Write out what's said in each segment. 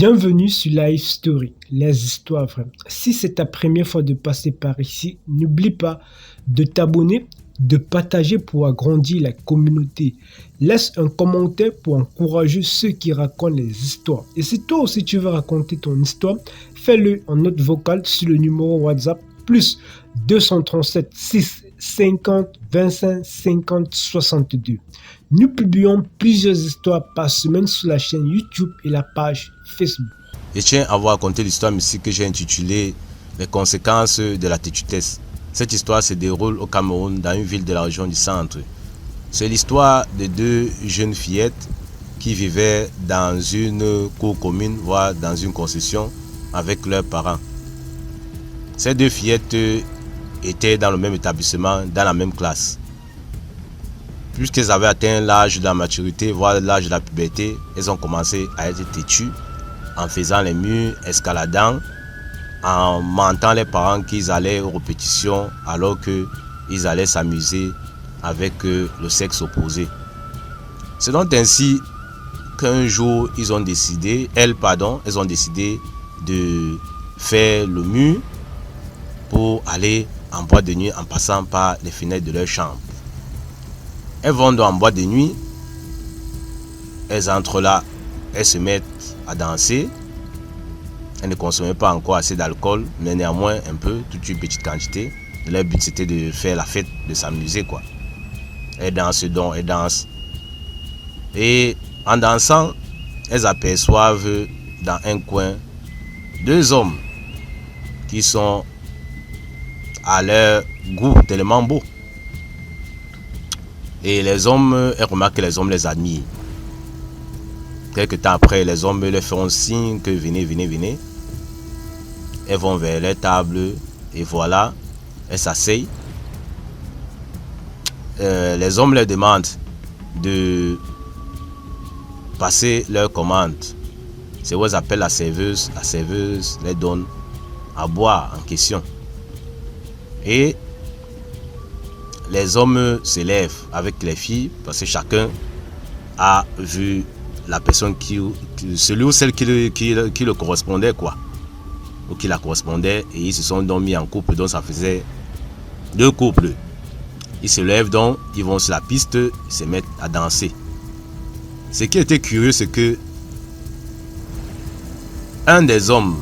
Bienvenue sur Life Story, les histoires vraies. Si c'est ta première fois de passer par ici, n'oublie pas de t'abonner, de partager pour agrandir la communauté. Laisse un commentaire pour encourager ceux qui racontent les histoires. Et si toi aussi tu veux raconter ton histoire, fais-le en note vocale sur le numéro WhatsApp plus 237 6 50 25 50 62. Nous publions plusieurs histoires par semaine sur la chaîne YouTube et la page Facebook. Je tiens à vous raconter l'histoire mystique que j'ai intitulée Les conséquences de la têtudesse. Cette histoire se déroule au Cameroun, dans une ville de la région du centre. C'est l'histoire de deux jeunes fillettes qui vivaient dans une cour commune, voire dans une concession, avec leurs parents. Ces deux fillettes étaient dans le même établissement, dans la même classe. Puisqu'elles avaient atteint l'âge de la maturité, voire l'âge de la puberté, elles ont commencé à être têtues en faisant les murs, escaladant, en mentant les parents qu'ils allaient aux répétitions alors qu'ils allaient s'amuser avec le sexe opposé. C'est donc ainsi qu'un jour, elles ont décidé de faire le mur pour aller en boîte de nuit en passant par les fenêtres de leur chambre. Elles vont en boîte de nuit, elles entrent là, elles se mettent à danser. Elles ne consommaient pas encore assez d'alcool, mais néanmoins un peu, toute une petite quantité. Leur but c'était de faire la fête, de s'amuser quoi. Elles dansent donc, elles dansent. Et en dansant, elles aperçoivent dans un coin deux hommes qui sont à leur goût tellement beaux. Et les hommes, elles remarquent que les hommes les admirent. Quelque temps après, les hommes leur feront signe que venez, venez, venez. Elles vont vers leur table et voilà, elles s'asseyent. Les hommes leur demandent de passer leur commande. C'est où ils appellent la serveuse. La serveuse les donne à boire en question. Et les hommes se lèvent avec les filles parce que chacun a vu la personne celui ou celle qui le correspondait quoi, ou qui la correspondait, et ils se sont donc mis en couple, donc ça faisait deux couples. Ils se lèvent donc, ils vont sur la piste, ils se mettent à danser. Ce qui était curieux, c'est que un des hommes,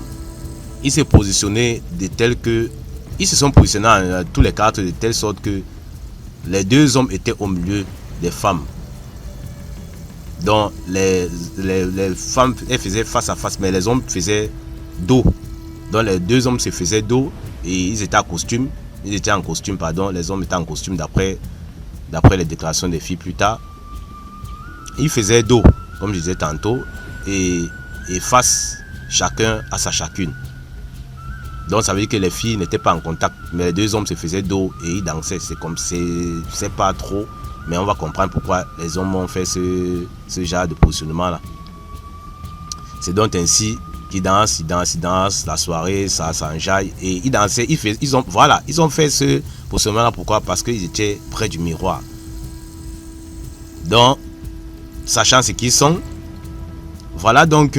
il s'est positionné de tel que ils se sont positionnés à tous les quatre de telle sorte que les deux hommes étaient au milieu des femmes. Donc les femmes elles faisaient face à face, mais les hommes faisaient dos. Donc les deux hommes se faisaient dos et ils étaient en costume. Les hommes étaient en costume d'après les déclarations des filles plus tard. Ils faisaient dos, comme je disais tantôt, et face chacun à sa chacune. Donc ça veut dire que les filles n'étaient pas en contact, mais les deux hommes se faisaient dos et ils dansaient. C'est pas trop, mais on va comprendre pourquoi les hommes ont fait ce genre de positionnement là. C'est donc ainsi qu'ils dansent, la soirée, ça s'enjaille et ils dansaient, ils ont fait ce positionnement là. Pourquoi? Parce qu'ils étaient près du miroir. Donc, sachant ce qu'ils sont, voilà donc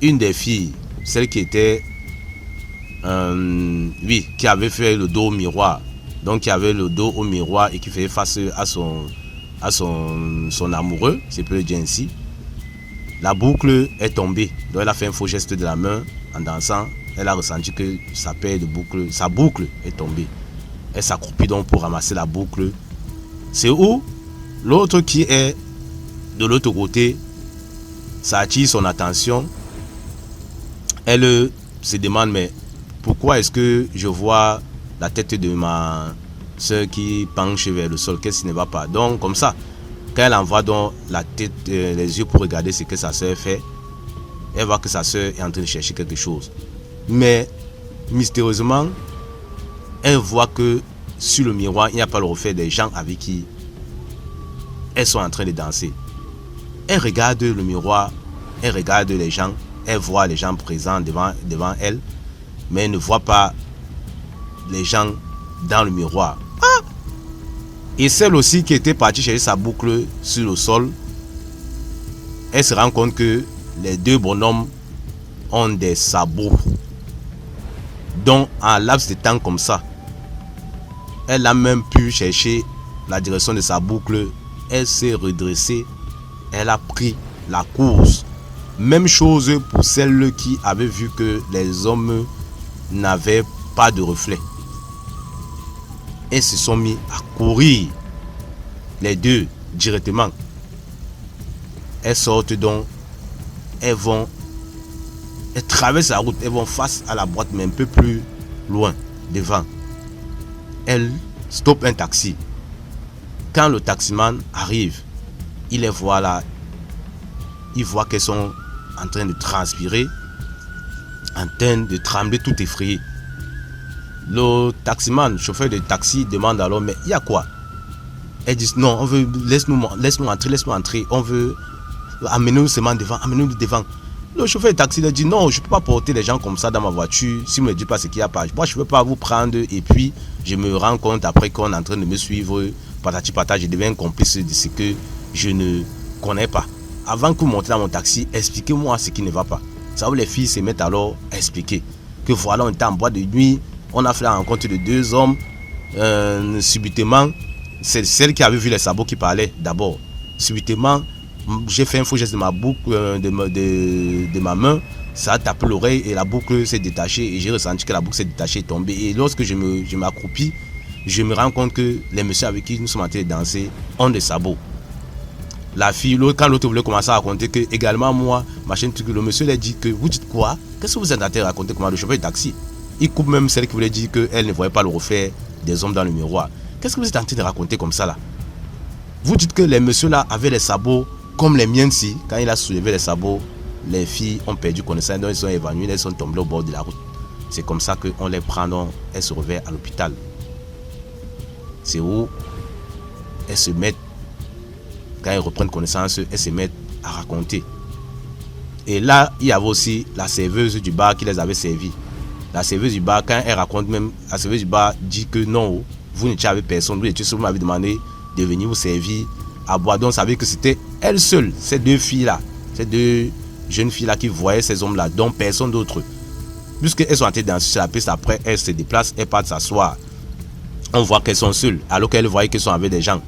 une des filles, celle qui était qui avait fait le dos au miroir, donc qui avait le dos au miroir et qui faisait face à son amoureux, c'est peut le dire ainsi. La boucle est tombée, donc elle a fait un faux geste de la main en dansant. Elle a ressenti que sa boucle est tombée. Elle s'accroupit donc pour ramasser la boucle. C'est où l'autre qui est de l'autre côté, ça attire son attention. Elle se demande, mais pourquoi est-ce que je vois la tête de ma soeur qui penche vers le sol? Qu'est-ce qui ne va pas? Donc comme ça, quand elle envoie donc la tête, les yeux pour regarder ce que sa soeur fait, elle voit que sa soeur est en train de chercher quelque chose. Mais mystérieusement, elle voit que sur le miroir, il n'y a pas le reflet des gens avec qui elles sont en train de danser. Elle regarde le miroir, elle regarde les gens, elle voit les gens présents devant elle, mais elle ne voit pas les gens dans le miroir. Et celle aussi qui était partie chercher sa boucle sur le sol, elle se rend compte que les deux bonhommes ont des sabots. Donc, en laps de temps comme ça, elle a même pu chercher la direction de sa boucle. Elle s'est redressée. Elle a pris la course. Même chose pour celle qui avait vu que les hommes n'avaient pas de reflet. Elles se sont mis à courir. Les deux, directement. Elles sortent donc. Elles traversent la route. Elles vont face à la boîte, mais un peu plus loin, devant. Elles stoppent un taxi. Quand le taximan arrive, il les voit là. Il voit qu'elles sont en train de transpirer, en train de trembler, tout effrayé. Le taximan, chauffeur de taxi, demande alors, mais il y a quoi? Elles disent, non, on veut, laisse-nous entrer, on veut amener-nous seulement devant, amenez-nous devant. Le chauffeur de taxi lui dit, non, je ne peux pas porter les gens comme ça dans ma voiture, si vous ne me dites pas ce qu'il y a pas. Moi, je ne veux pas vous prendre, et puis, je me rends compte après qu'on est en train de me suivre, patati patata, je deviens complice de ce que je ne connais pas. Avant que vous montez dans mon taxi, expliquez-moi ce qui ne va pas. Ça où les filles se mettent alors à expliquer que voilà, on était en boîte de nuit, on a fait la rencontre de deux hommes, subitement, c'est celle qui avait vu les sabots qui parlait d'abord. Subitement, j'ai fait un faux geste de ma boucle, de ma main, ça a tapé l'oreille et la boucle s'est détachée et j'ai ressenti que la boucle s'est détachée et tombée. Et lorsque je m'accroupis, je me rends compte que les messieurs avec qui nous sommes en train de danser ont des sabots. La fille, quand l'autre voulait commencer à raconter que également moi, le monsieur lui a dit que vous dites quoi? Qu'est-ce que vous êtes en train de raconter? Comment le chauffeur de taxi? Il coupe même celle qui voulait dire qu'elle ne voyait pas le reflet des hommes dans le miroir. Qu'est-ce que vous êtes en train de raconter comme ça là? Vous dites que les messieurs là avaient les sabots comme les miennes si. Quand il a soulevé les sabots, les filles ont perdu connaissance, donc elles sont évanouies, elles sont tombées au bord de la route. C'est comme ça qu'on les prend, donc elles se réveillent à l'hôpital. C'est où elles se mettent, quand elles reprennent connaissance, elles se mettent à raconter. Et là, il y avait aussi la serveuse du bar qui les avait servis. La serveuse du bar, quand elle raconte même, la serveuse du bar dit que non, vous n'étiez avec personne, vous m'avez demandé de venir vous servir à boire. Donc, ça veut dire que c'était elle seule, ces deux filles-là, ces deux jeunes filles-là qui voyaient ces hommes-là, dont personne d'autre. Puisqu'elles sont en train de danser sur la piste, après, elles se déplacent, elles partent s'asseoir. On voit qu'elles sont seules, alors qu'elles voyaient qu'elles sont avec des gens.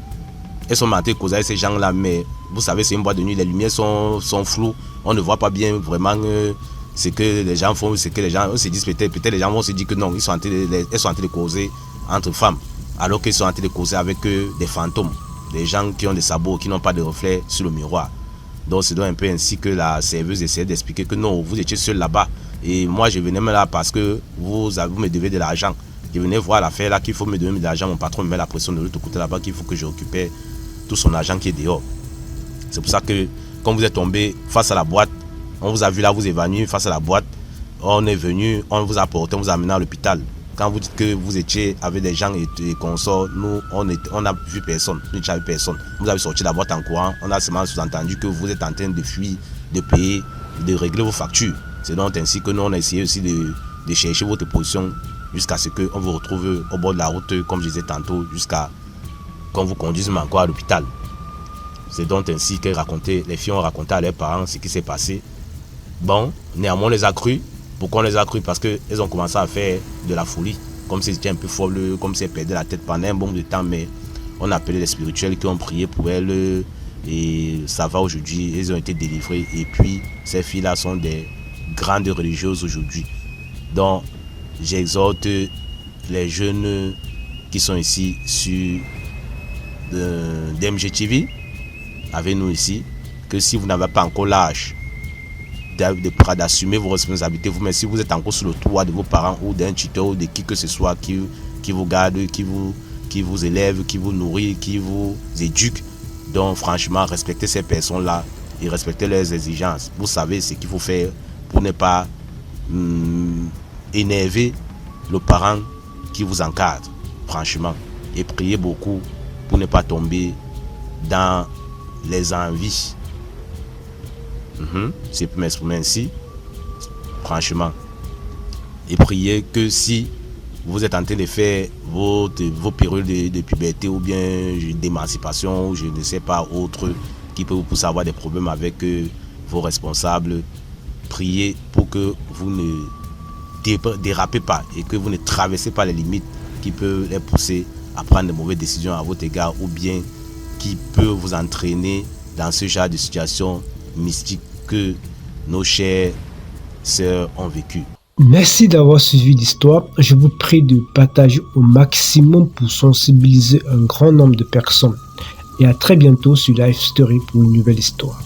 Elles sont en train de causer avec ces gens-là, mais vous savez, c'est une boîte de nuit, les lumières sont floues, on ne voit pas bien vraiment ce que les gens font, ce que les gens se disent. Peut-être les gens vont se dire que non, elles sont en train de causer entre femmes, alors qu'elles sont en train de causer avec des fantômes, des gens qui ont des sabots, qui n'ont pas de reflet sur le miroir. Donc c'est donc un peu ainsi que la serveuse essayait d'expliquer que non, vous étiez seul là-bas, et moi je venais là parce que vous me devez de l'argent. Je venais voir l'affaire là qu'il faut me donner de l'argent, mon patron me met la pression de l'autre côté là-bas qu'il faut que je récupère tout son argent qui est dehors. C'est pour ça que quand vous êtes tombé face à la boîte, on vous a vu là vous évanouir face à la boîte, on est venu, on vous a porté, on vous a amené à l'hôpital. Quand vous dites que vous étiez avec des gens et consorts, nous on n'a vu personne, nous n'étions avec personne. Vous avez sorti la boîte en courant, on a seulement sous-entendu que vous êtes en train de fuir, de payer, de régler vos factures. C'est donc ainsi que nous on a essayé aussi de chercher votre position jusqu'à ce qu'on vous retrouve au bord de la route, comme je disais tantôt, jusqu'à qu'on vous conduise encore à l'hôpital. C'est donc ainsi que les filles ont raconté à leurs parents ce qui s'est passé. Bon, néanmoins on les a cru. Pourquoi on les a cru? Parce qu'elles ont commencé à faire de la folie, comme si c'était un peu folle, comme si elles perdaient la tête pendant un bon bout de temps, mais on a appelé les spirituels qui ont prié pour elles et ça va aujourd'hui, elles ont été délivrées et puis ces filles-là sont des grandes religieuses aujourd'hui. Donc j'exhorte les jeunes qui sont ici sur DMG TV avec nous ici, que si vous n'avez pas encore l'âge d'assumer vos responsabilités vous, mais si vous êtes encore sous le toit de vos parents ou d'un tuteur ou de qui que ce soit qui vous garde, qui vous élève, qui vous nourrit, qui vous éduque, donc franchement respectez ces personnes là et respectez leurs exigences. Vous savez ce qu'il faut faire pour ne pas énerver le parent qui vous encadre, franchement, et priez beaucoup pour ne pas tomber dans les envies. C'est pour m'exprimer ainsi, franchement, et priez que si vous êtes en train de faire vos périodes de puberté ou bien d'émancipation ou je ne sais pas autre qui peut vous pousser à avoir des problèmes avec vos responsables, priez pour que vous ne dérapez pas et que vous ne traversez pas les limites qui peuvent les pousser à prendre de mauvaises décisions à votre égard ou bien qui peuvent vous entraîner dans ce genre de situation mystique que nos chères sœurs ont vécu. Merci d'avoir suivi l'histoire. Je vous prie de partager au maximum pour sensibiliser un grand nombre de personnes. Et à très bientôt sur Life Story pour une nouvelle histoire.